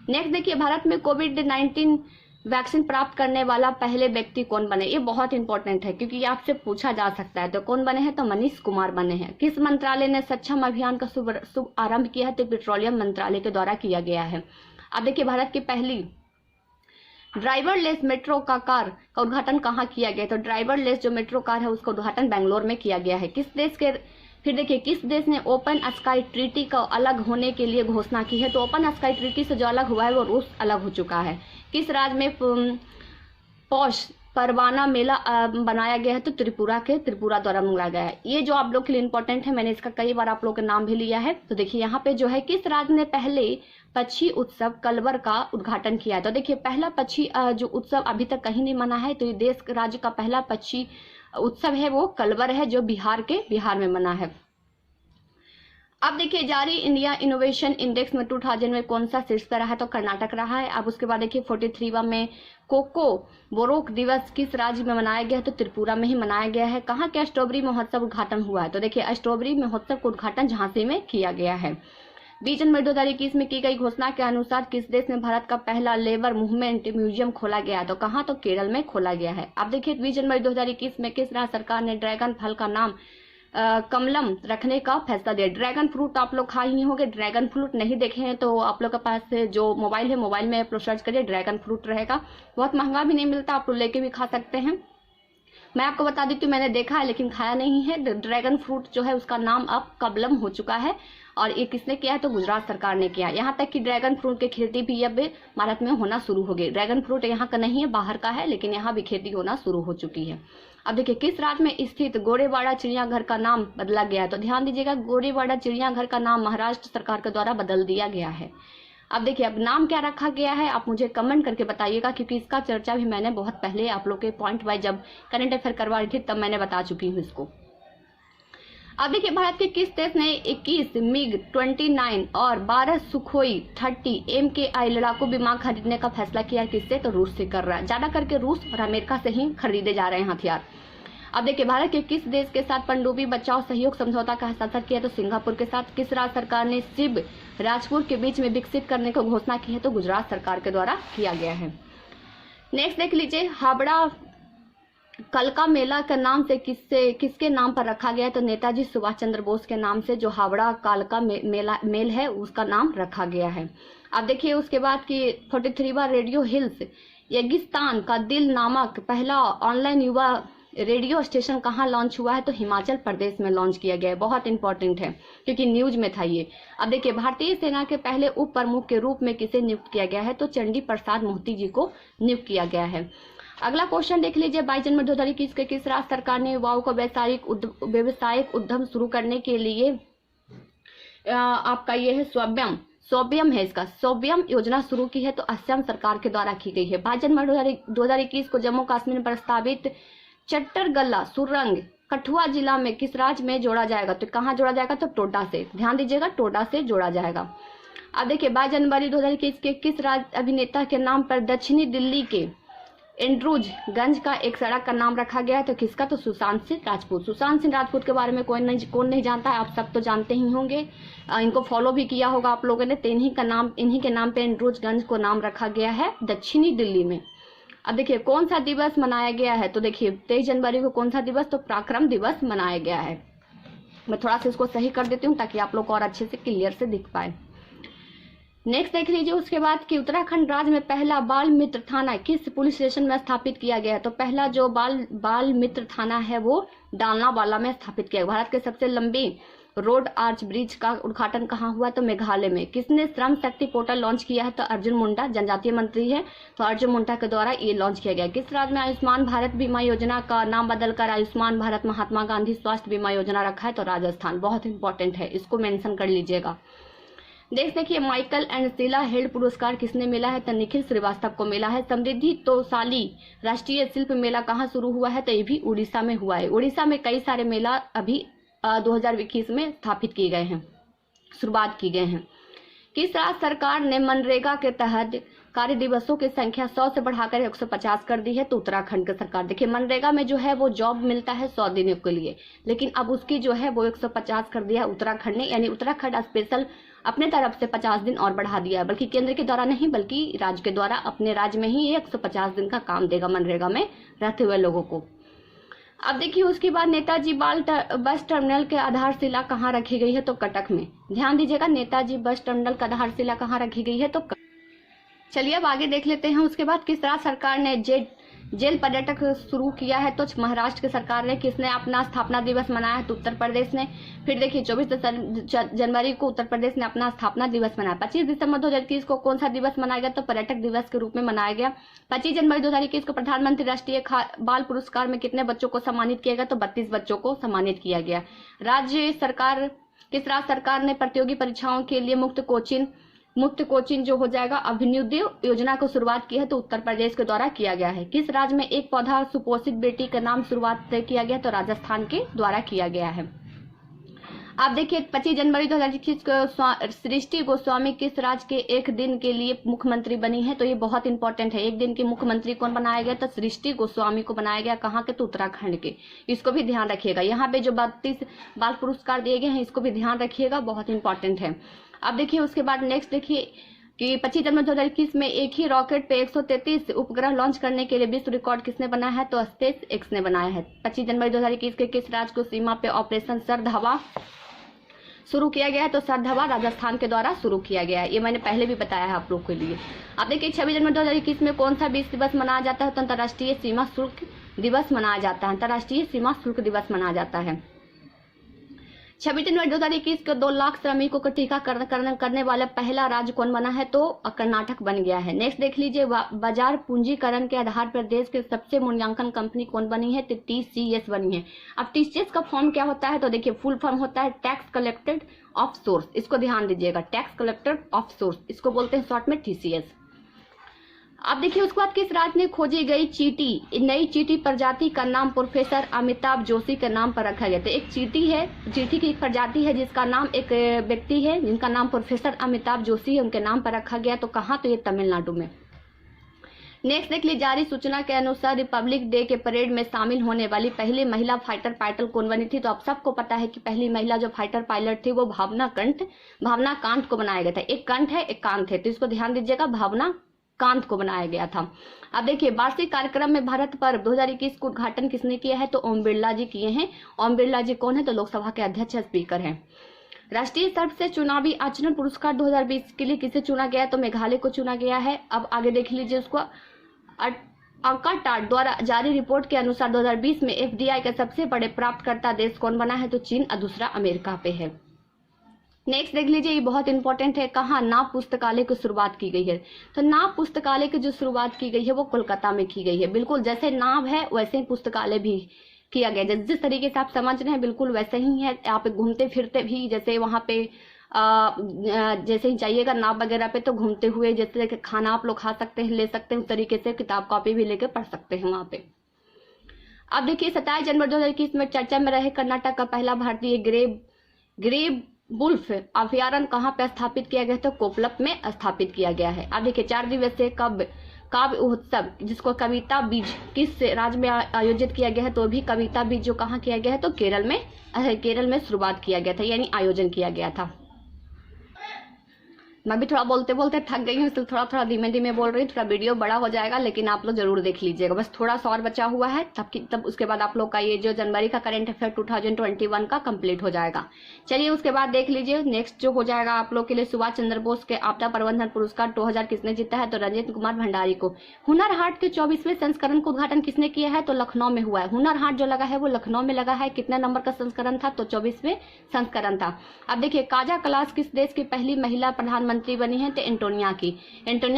Speaker 1: नेक्स्ट देखिए, भारत में कोविड-19 वैक्सीन प्राप्त करने वाला पहले व्यक्ति कौन बने? ये बहुत इंपॉर्टेंट है क्योंकि आपसे पूछा जा सकता है। तो कौन बने हैं? तो मनीष कुमार बने हैं। किस मंत्रालय ने सक्षम अभियान का शुभ आरंभ किया है? तो पेट्रोलियम मंत्रालय के द्वारा किया गया है। अब देखिए, भारत की पहली ड्राइवरलेस मेट्रो का कार का उद्घाटन कहाँ किया गया? तो ड्राइवरलेस जो मेट्रो कार है उसका उद्घाटन बेंगलोर में किया गया है। किस देश के फिर देखिए, किस देश ने ओपन स्काई ट्रीटी का अलग होने के लिए घोषणा की है? तो ओपन स्काई ट्रीटी से जो अलग हुआ है वो रूस अलग हो चुका है। किस राज्य में पौष परवाना मेला बनाया गया है? तो त्रिपुरा द्वारा मनाया गया है। ये जो आप लोग के लिए इंपॉर्टेंट है, मैंने इसका कई बार आप लोग का नाम भी लिया है। तो देखिए यहाँ पे जो है, किस राज्य ने पहले पक्षी उत्सव कलवर का उद्घाटन किया है? तो देखिए, पहला पक्षी जो उत्सव अभी तक कहीं नहीं मना है, तो ये देश राज्य का पहला पक्षी उत्सव है वो कलवर है, जो बिहार में मना है। अब देखिए, जारी इंडिया इनोवेशन इंडेक्स में 2000 में कौन सा शीर्ष पर रहा है? तो कर्नाटक रहा है। अब उसके बाद देखिए, 43वां में कोको बोरोक दिवस किस राज्य में मनाया गया है? तो त्रिपुरा में ही मनाया गया है। कहाँ के स्ट्रॉबेरी महोत्सव उद्घाटन हुआ है? तो देखिए, स्ट्रॉबेरी महोत्सव का उद्घाटन झांसी में किया गया है। 20 जनवरी 2021 में की गई घोषणा के अनुसार किस देश में भारत का पहला लेबर मूवमेंट म्यूजियम खोला गया? तो कहाँ? तो केरल में खोला गया है। अब देखिए, 20 जनवरी 2021 में किस राज्य सरकार ने ड्रैगन फल का नाम कमलम रखने का फैसला दिया? ड्रैगन फ्रूट आप लोग खा ही होंगे। ड्रैगन फ्रूट नहीं देखे हैं तो आप लोग के पास जो मोबाइल है, मोबाइल में आप लोग सर्च करिए, ड्रैगन फ्रूट रहेगा। बहुत महंगा भी नहीं मिलता, आप लोग लेके भी खा सकते हैं। मैं आपको बता देती हूँ, मैंने देखा है लेकिन खाया नहीं है। ड्रैगन फ्रूट जो है उसका नाम अब कमलम हो चुका है, और ये किसने किया है? तो गुजरात सरकार ने किया। यहाँ तक कि ड्रैगन फ्रूट की खेती भी अब भारत में होना शुरू हो गई। ड्रैगन फ्रूट यहाँ का नहीं है, बाहर का है, लेकिन यहाँ भी खेती होना शुरू हो चुकी है। अब देखिए, किस राज्य में स्थित गोरेवाड़ा चिड़ियाघर का नाम बदला गया है? तो ध्यान दीजिएगा, गोरेवाड़ा चिड़ियाघर का नाम महाराष्ट्र सरकार के द्वारा बदल दिया गया है। अब देखिए, अब नाम क्या रखा गया है आप मुझे कमेंट करके बताइएगा, क्योंकि इसका चर्चा भी मैंने बहुत पहले आप लोग के पॉइंट वाइज जब करंट अफेयर करवा रही थी तब मैंने बता चुकी हूँ इसको। अब देखिए, भारत के किस देश ने 21 MiG-29 और 12 सुखोई 30 MKI लड़ाकू विमान खरीदने का फैसला किया? किससे? तो रूस से कर रहा है। ज्यादा करके रूस और अमेरिका से ही खरीदे जा रहे हैं हथियार। अब देखिए, भारत के किस देश के साथ पनडुब्बी बचाओ सहयोग समझौता का हस्ताक्षर किया? तो सिंगापुर के साथ। किस राज्य सरकार ने शिव राजपुर के बीच में विकसित करने की घोषणा की है? तो गुजरात सरकार के द्वारा किया गया है। नेक्स्ट देख लीजिए, हावड़ा कलका मेला के नाम से किसके नाम पर रखा गया है? तो नेताजी सुभाष चंद्र बोस के नाम से जो हावड़ा कालका मेल है उसका नाम रखा गया है। अब देखिए, उसके बाद की 43वां रेडियो हिल्स रेगिस्तान का दिल नामक पहला ऑनलाइन युवा रेडियो स्टेशन कहाँ लॉन्च हुआ है? तो हिमाचल प्रदेश में लॉन्च किया गया है। बहुत इंपॉर्टेंट है क्योंकि न्यूज में था ये। अब देखिए, भारतीय सेना के पहले उप प्रमुख के रूप में किसे नियुक्त किया गया है? तो चंडी प्रसाद मोहती जी को नियुक्त किया गया है। अगला क्वेश्चन देख लीजिए, 22 जनवरी 2021 के किस राज्य सरकार ने युवाओं को व्यावसायिक उद्यम शुरू करने के लिए आपका ये है स्वयं है, इसका स्वयं योजना शुरू की है? तो असम सरकार के द्वारा की गई है। 22 जनवरी 2021 को जम्मू कश्मीर में प्रस्तावित चट्टरगल्ला सुरंग कठुआ जिला में किस राज्य में जोड़ा जाएगा? तो कहाँ जोड़ा जाएगा? तो टोडा से। ध्यान दीजिएगा, टोडा से जोड़ा जाएगा। अब देखिए, 22 जनवरी 2021 के किस राज्य अभिनेता के नाम पर दक्षिणी दिल्ली के एंड्रूज गंज का एक सड़क का नाम रखा गया है? तो किसका? तो सुशांत सिंह राजपूत। सुशांत सिंह राजपूत के बारे में कौन नहीं जानता है, आप सब तो जानते ही होंगे, इनको फॉलो भी किया होगा आप लोगों ने। तो इन्हीं के नाम पे एंड्रूज गंज को नाम रखा गया है दक्षिणी दिल्ली में। अब देखिए, कौन सा दिवस मनाया गया है? तो देखिए, 23 जनवरी को कौन सा दिवस? तो पराक्रम दिवस मनाया गया है। मैं थोड़ा सा इसको सही कर देती हूँ ताकि आप लोग को और अच्छे से क्लियर से दिख पाए। नेक्स्ट देख लीजिए उसके बाद कि उत्तराखंड राज्य में पहला बाल मित्र थाना किस पुलिस स्टेशन में स्थापित किया गया है। तो पहला जो बाल मित्र थाना है वो डालनावाला में स्थापित किया गया। भारत के सबसे लंबी रोड आर्च ब्रिज का उद्घाटन कहाँ हुआ। तो मेघालय में। किसने श्रम शक्ति पोर्टल लॉन्च किया है। तो अर्जुन मुंडा जनजातीय मंत्री है, तो अर्जुन मुंडा के द्वारा ये लॉन्च किया गया। किस राज्य में आयुष्मान भारत बीमा योजना का नाम बदलकर आयुष्मान भारत महात्मा गांधी स्वास्थ्य बीमा योजना रखा है। तो राजस्थान। बहुत इंपॉर्टेंट है, इसको मेंशन कर लीजिएगा। देखिए माइकल एंड शीला हेल्ड पुरस्कार किसने मिला है। तो निखिल श्रीवास्तव को मिला है। समृद्धि तोसाली राष्ट्रीय शिल्प मेला कहाँ शुरू हुआ है। तो ये भी उड़ीसा में हुआ है। उड़ीसा में कई सारे मेला अभी 2021 में स्थापित किए गए हैं, शुरुआत की गए हैं। किस राज्य सरकार ने मनरेगा के तहत कार्य दिवसों की संख्या 100 से बढ़ाकर 150 कर दी है। तो उत्तराखंड की सरकार। देखिए मनरेगा में जो है वो जॉब मिलता है 100 दिनों के लिए, लेकिन अब उसकी जो है वो 150 कर दिया उत्तराखंड ने, यानी उत्तराखंड स्पेशल अपने तरफ से 50 दिन और बढ़ा दिया है, बल्कि केंद्र के द्वारा नहीं बल्कि राज्य के द्वारा अपने राज्य में ही 150 दिन का काम देगा मनरेगा में रहते हुए लोगों को। अब देखिए उसके बाद नेताजी बस टर्मिनल के आधारशिला कहाँ रखी गई है। तो कटक में। ध्यान दीजिएगा नेताजी बस टर्मिनल का आधारशिला कहाँ रखी गई है। तो चलिए अब आगे देख लेते हैं। उसके बाद किस राज्य सरकार ने जेल पर्यटक शुरू किया है। तो महाराष्ट्र की सरकार ने। किसने अपना स्थापना दिवस मनाया है। तो उत्तर प्रदेश ने। फिर देखिए 24 जनवरी को उत्तर प्रदेश ने अपना स्थापना दिवस मनाया। 25 दिसंबर 2021 को कौन सा दिवस मनाया गया। तो पर्यटक दिवस के रूप में मनाया गया। 25 जनवरी 2021 को प्रधानमंत्री राष्ट्रीय बाल पुरस्कार में कितने बच्चों को सम्मानित किया गया। तो 32 बच्चों को सम्मानित किया गया। किस राज्य सरकार ने प्रतियोगी परीक्षाओं के लिए मुफ्त कोचिंग जो हो जाएगा अभिनवोदय योजना को शुरुआत की है। तो उत्तर प्रदेश के द्वारा किया गया है। किस राज्य में एक पौधा सुपोषित बेटी का नाम शुरुआत किया गया। तो राजस्थान के द्वारा किया गया है। आप देखिए 25 जनवरी 2021 को सृष्टि गोस्वामी किस राज्य के एक दिन के लिए मुख्यमंत्री बनी है। तो ये बहुत इंपॉर्टेंट है। एक दिन की मुख्यमंत्री कौन बनाया गया। तो सृष्टि गोस्वामी को बनाया गया। कहाँ के। तो उत्तराखंड के। इसको भी ध्यान रखिएगा। यहाँ पे जो 32 बाल पुरस्कार दिए गए हैं इसको भी ध्यान रखिएगा, बहुत इंपॉर्टेंट है। अब देखिए उसके बाद नेक्स्ट देखिए कि 25 जनवरी 2021 में एक ही रॉकेट पे 133 उपग्रह लॉन्च करने के लिए विश्व रिकॉर्ड किसने बनाया है। तो स्पेस एक्स ने बनाया है। 25 जनवरी 2021 के किस राज्य को सीमा पे ऑपरेशन सर्द हवा शुरू किया गया है। तो सर्द हवा राजस्थान के द्वारा शुरू किया गया है। ये मैंने पहले भी बताया है आप लोग के लिए। अब देखिए 26 जनवरी 2021 में कौन सा विश्व दिवस मनाया जाता है। तो अंतर्राष्ट्रीय सीमा शुल्क दिवस मनाया जाता है। अंतर्राष्ट्रीय सीमा शुल्क दिवस मनाया जाता है। 26 जनवरी 2021 को 2 लाख श्रमिकों को टीकाकरण करने वाला पहला राज्य कौन बना है। तो कर्नाटक बन गया है। नेक्स्ट देख लीजिए बाजार पूंजीकरण के आधार पर देश के सबसे मूल्यांकन कंपनी कौन बनी है। तो TCS बनी है। अब TCS का फॉर्म क्या होता है। तो देखिए फुल फॉर्म होता है टैक्स कलेक्टेड ऑफ सोर्स। इसको ध्यान दीजिएगा, टैक्स कलेक्टेड ऑफ सोर्स, इसको बोलते हैं शॉर्ट में TCS। अब देखिए उसके बाद किस राज्य ने खोजी गई नई चींटी प्रजाति का नाम प्रोफेसर अमिताभ जोशी के नाम पर रखा गया। तो एक चींटी की एक प्रजाति है जिसका नाम एक व्यक्ति है जिनका नाम प्रोफेसर अमिताभ जोशी है, उनके नाम पर रखा गया। तो कहाँ। तो ये तमिलनाडु में। नेक्स्ट देख लीजिए जारी सूचना के अनुसार रिपब्लिक डे के परेड में शामिल होने वाली पहली महिला फाइटर पायलट कौन बनी थी। तो आप सबको पता है कि पहली महिला जो फाइटर पायलट थी वो भावना कांत को बनाया गया था। एक कंठ है एक कांत है, तो इसको ध्यान दीजिएगा, भावना कांत को बनाया गया था। अब देखिए वार्षिक कार्यक्रम में भारत पर्व 2021 का उद्घाटन किसने किया है। तो ओम बिरला जी किए हैं। ओम बिरला जी कौन है। तो लोकसभा के अध्यक्ष स्पीकर हैं। राष्ट्रीय स्तर से चुनावी आचरण पुरस्कार 2020 के लिए किसे चुना गया। तो मेघालय को चुना गया है। अब आगे देख लीजिए उसको अंकाटाट द्वारा जारी रिपोर्ट के अनुसार 2020 में FDI का सबसे बड़े प्राप्तकर्ता देश कौन बना है। तो चीन और दूसरा अमेरिका पे है। नेक्स्ट देख लीजिए ये बहुत इंपॉर्टेंट है। कहाँ नाभ पुस्तकालय की शुरुआत की गई है। तो नाभ पुस्तकालय की जो शुरुआत की गई है वो कोलकाता में की गई है। बिल्कुल जैसे नाभ है वैसे ही पुस्तकालय भी किया गया। जिस तरीके से आप समझ रहे हैं बिल्कुल वैसे ही है। आप घूमते फिरते भी जैसे वहाँ पे जैसे ही जाइएगा नाव वगैरह पे तो घूमते हुए जैसे खाना आप लोग खा सकते हैं, ले सकते हैं, उस तरीके से किताब कॉपी भी लेके पढ़ सकते हैं वहाँ पे। अब देखिए 27 जनवरी 2021 में चर्चा में रहे कर्नाटक का पहला भारतीय ग्रेव वुल्फ अभयारण्य कहाँ पे स्थापित किया गया। तो कोपलप में स्थापित किया गया है। अब देखिए 4 दिवसीय काव्य उत्सव जिसको कविता बीज किस राज्य में आयोजित किया गया है। तो भी कविता बीज जो कहाँ किया गया है। तो केरल में शुरुआत किया गया था, यानी आयोजन किया गया था। मैं भी थोड़ा बोलते बोलते थक गई हूँ, इसलिए थोड़ा थोड़ा धीमे धीमे बोल रही हूँ, थोड़ा वीडियो बड़ा हो जाएगा, लेकिन आप लोग जरूर देख लीजिएगा। बस थोड़ा सा और बचा हुआ है, तब उसके बाद आप लोग का ये जो जनवरी का करंट अफेयर 2021 का कंप्लीट हो जाएगा। चलिए उसके बाद देख लीजिए नेक्स्ट जो हो जाएगा आप लोग के लिए, सुभाष चंद्र बोस के आपदा प्रबंधन पुरस्कार 2000 किसने जीता है? तो रंजीत कुमार भंडारी को। हुनर हाट के 24वें संस्करण का उद्घाटन किसने किया है? तो लखनऊ में हुआ है। हुनर हाट जो लगा है वो लखनऊ में लगा है। कितने नंबर का संस्करण था? तो 24वें संस्करण था। अब देखिए काजा कलास किस देश की पहली महिला प्रधानमंत्री बनी है? तो एंटोनिया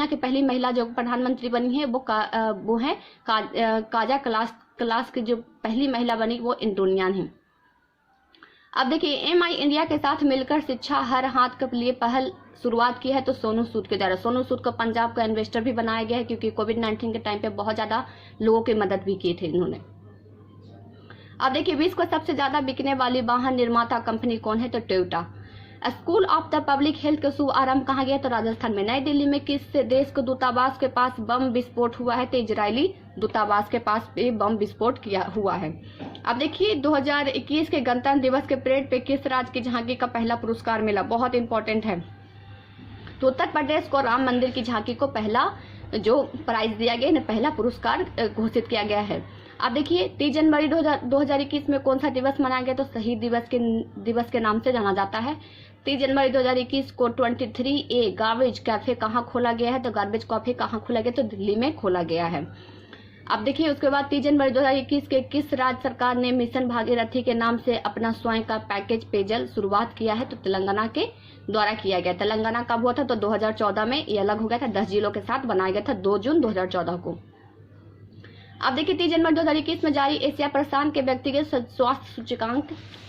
Speaker 1: की पहली महिला जो प्रधानमंत्री बनी है वो है काजा कलास की जो पहली महिला बनी वो एंटोनिया है। अब देखिए MI इंडिया के साथ मिलकर शिक्षा हर हाथ के लिए पहल शुरुआत की है। तो सोनू सूद के द्वारा। सोनू सूद को पंजाब का इन्वेस्टर भी बनाया गया है, क्योंकि कोविड-19 के टाइम पे बहुत ज्यादा लोगों की मदद भी की थी इन्होंने। अब देखिए विश्व को सबसे ज्यादा बिकने वाली वाहन निर्माता कंपनी कौन है? तो Toyota. School of the public health का शुभ आरंभ कहाँ गया? तो राजस्थान में। नई दिल्ली में किस देश के दूतावास के पास बम विस्फोट हुआ है? तो इजरायली दूतावास के पास भी बम विस्फोट हुआ है। अब देखिए 2021 के गणतंत्र दिवस के परेड पे किस राज्य की झांकी का पहला पुरस्कार मिला? बहुत इंपॉर्टेंट है। तो उत्तर प्रदेश को राम मंदिर की झांकी को पहला जो प्राइज दिया गया है, पहला पुरस्कार घोषित किया गया है। अब देखिए 30 जनवरी 2021 में कौन सा दिवस मनाया गया? तो शहीद दिवस के नाम से जाना जाता है। 30 जनवरी 2021 को 23A गार्बेज कैफे कहाँ खोला गया है? तो गार्बेज कैफे कहाँ खोला गया? तो दिल्ली में खोला गया है। अब देखिए उसके बाद 30 जनवरी 2021 के किस राज्य सरकार ने मिशन भागीरथी के नाम से अपना स्वयं का पैकेज पेयजल शुरुआत किया है? तो तेलंगाना के द्वारा किया गया। तेलंगाना कब हुआ था? तो 2014 में ये अलग हो गया था, 10 जिलों के साथ बनाया गया था 2 जून 2014 को। अब देखिए 30 जनवरी 2021 में जारी एशिया प्रशांत के व्यक्तिगत स्वास्थ्य सूचकांक।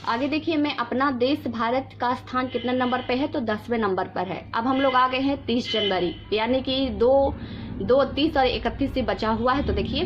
Speaker 1: आगे देखिए मैं अपना देश भारत का स्थान कितने नंबर पे है? तो 10वें नंबर पर है। अब हम लोग आ गए हैं 30 जनवरी, यानी कि 30 और 31 से बचा हुआ है। तो देखिए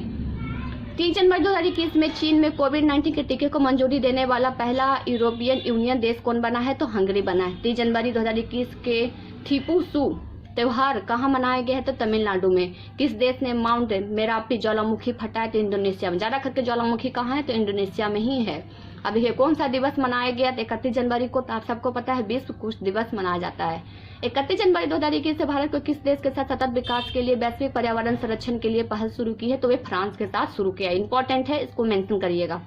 Speaker 1: 30 जनवरी 2021 में चीन में कोविड-19 के टीके को मंजूरी देने वाला पहला यूरोपियन यूनियन देश कौन बना है? तो हंगरी बना है। 30 जनवरी 2021 के थिपुसू त्योहार कहाँ मनाया गया है? तो तमिलनाडु में। किस देश ने माउंट मेरापी ज्वालामुखी फटा है? तो इंडोनेशिया में। ज्यादा करके ज्वालामुखी कहाँ है? तो इंडोनेशिया में ही है। अब देखिए कौन सा दिवस मनाया गया? 31 जनवरी को। तो आप सबको पता है विश्व कुश दिवस मनाया जाता है। 31 जनवरी 2021 से भारत को किस देश के साथ सतत विकास के लिए वैश्विक पर्यावरण संरक्षण के लिए पहल शुरू की है? तो वे फ्रांस के साथ शुरू किया। इंपॉर्टेंट है, इसको मेंशन करिएगा।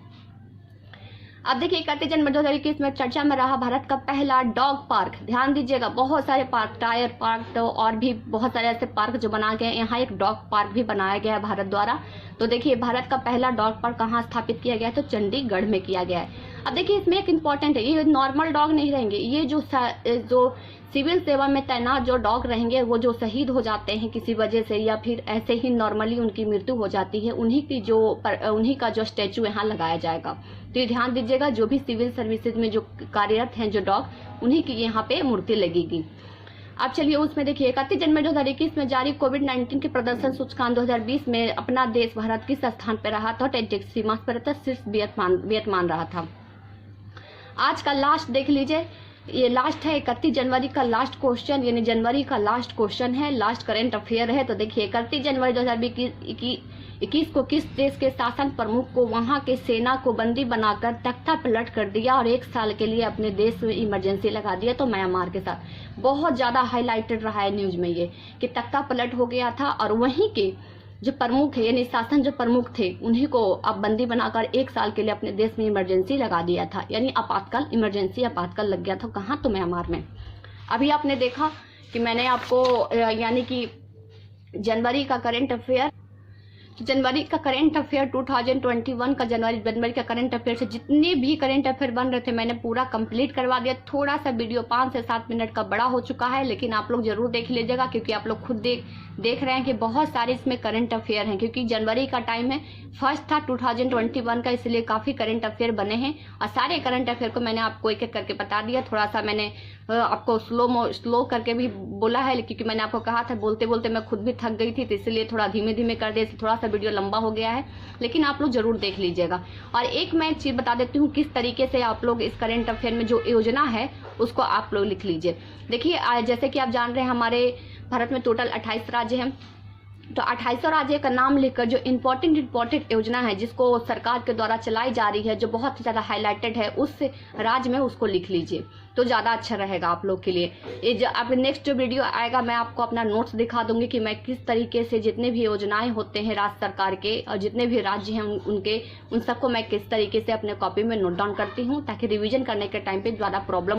Speaker 1: अब देखिए 31 जनवरी 2021 में चर्चा में रहा भारत का पहला डॉग पार्क। ध्यान दीजिएगा, बहुत सारे पार्क, टायर पार्क तो और भी बहुत सारे ऐसे पार्क जो बनाए गए, यहाँ एक डॉग पार्क भी बनाया गया है भारत द्वारा। तो देखिए भारत का पहला डॉग पार्क कहाँ स्थापित किया गया है? तो चंडीगढ़ में किया गया है। अब देखिए इसमें एक इम्पॉर्टेंट है, ये नॉर्मल डॉग नहीं रहेंगे, ये जो सिविल सेवा में तैनात जो डॉग रहेंगे, वो जो शहीद हो जाते हैं किसी वजह से या फिर ऐसे ही नॉर्मली उनकी मृत्यु हो जाती है, उन्हीं का जो स्टैचू यहाँ लगाया जाएगा। तो ये ध्यान दीजिएगा, जो भी सिविल सर्विसेज में जो कार्यरत हैं जो डॉग, उन्हीं की यहाँ पे मूर्ति लगेगी। अब चलिए उसमें देखिए 31 जनवरी 2021 में जारी कोविड-19 के प्रदर्शन सूचकांक 2020 में अपना देश भारत किस स्थान पर रहा था? टेंटेक्स सीमा पर था, शीर्ष वियतनाम रहा था। आज का लास्ट देख लीजिए, ये लास्ट है 31 जनवरी का लास्ट क्वेश्चन, यानी जनवरी का लास्ट क्वेश्चन है, लास्ट करंट अफेयर है। तो देखिए 31 जनवरी 2021 को किस देश के शासन प्रमुख को वहां के सेना को बंदी बनाकर तख्ता पलट कर दिया और 1 साल के लिए अपने देश में इमरजेंसी लगा दिया? तो म्यांमार के साथ। बहुत ज्यादा हाईलाइटेड रहा है न्यूज में ये कि तख्ता पलट हो गया था और वहीं के जो प्रमुख है यानी शासन जो प्रमुख थे उन्हीं को अब बंदी बनाकर 1 साल के लिए अपने देश में इमरजेंसी लगा दिया था, यानी आपातकाल लग गया था। कहाँ? तो म्यांमार में। अभी आपने देखा कि मैंने आपको यानी कि जनवरी का करंट अफेयर 2021 का जनवरी का करंट अफेयर से जितने भी करंट अफेयर बन रहे थे मैंने पूरा कंप्लीट करवा दिया। थोड़ा सा वीडियो 5 से 7 मिनट का बड़ा हो चुका है, लेकिन आप लोग जरूर देख लीजिएगा, क्योंकि आप लोग खुद देख रहे हैं कि बहुत सारे इसमें करंट अफेयर हैं, क्योंकि जनवरी का टाइम है, फर्स्ट था 2021 का, इसलिए काफी करंट अफेयर बने हैं और सारे करंट अफेयर को मैंने आपको एक एक करके बता दिया। थोड़ा सा मैंने आपको स्लो करके भी बोला है, क्योंकि मैंने आपको कहा था बोलते बोलते मैं खुद भी थक गई थी, तो इसलिए थोड़ा धीमे धीमे कर दिया, थोड़ा सा वीडियो लंबा हो गया है, लेकिन आप लोग जरूर देख लीजिएगा। और एक मैं चीज बता देती हूँ किस तरीके से आप लोग इस करंट अफेयर में जो योजना है उसको आप लोग लिख लीजिए। देखिए जैसे कि आप जान रहे हैं हमारे भारत में टोटल 28 राज्य हैं, तो 28 राज्य का नाम लिखकर जो इम्पोर्टेंट योजना है जिसको सरकार के द्वारा चलाई जा रही है, जो बहुत ज़्यादा हाईलाइटेड है, उस राज्य में उसको लिख लीजिए तो ज़्यादा अच्छा रहेगा आप लोग के लिए। ये जो अब नेक्स्ट जो वीडियो आएगा मैं आपको अपना नोट्स दिखा दूंगी कि मैं किस तरीके से जितने भी योजनाएं होते हैं राज्य सरकार के और जितने भी राज्य हैं उन सबको मैं किस तरीके से अपने कॉपी में नोट डाउन करती हूँ, ताकि रिविजन करने के टाइम पे ज़्यादा प्रॉब्लम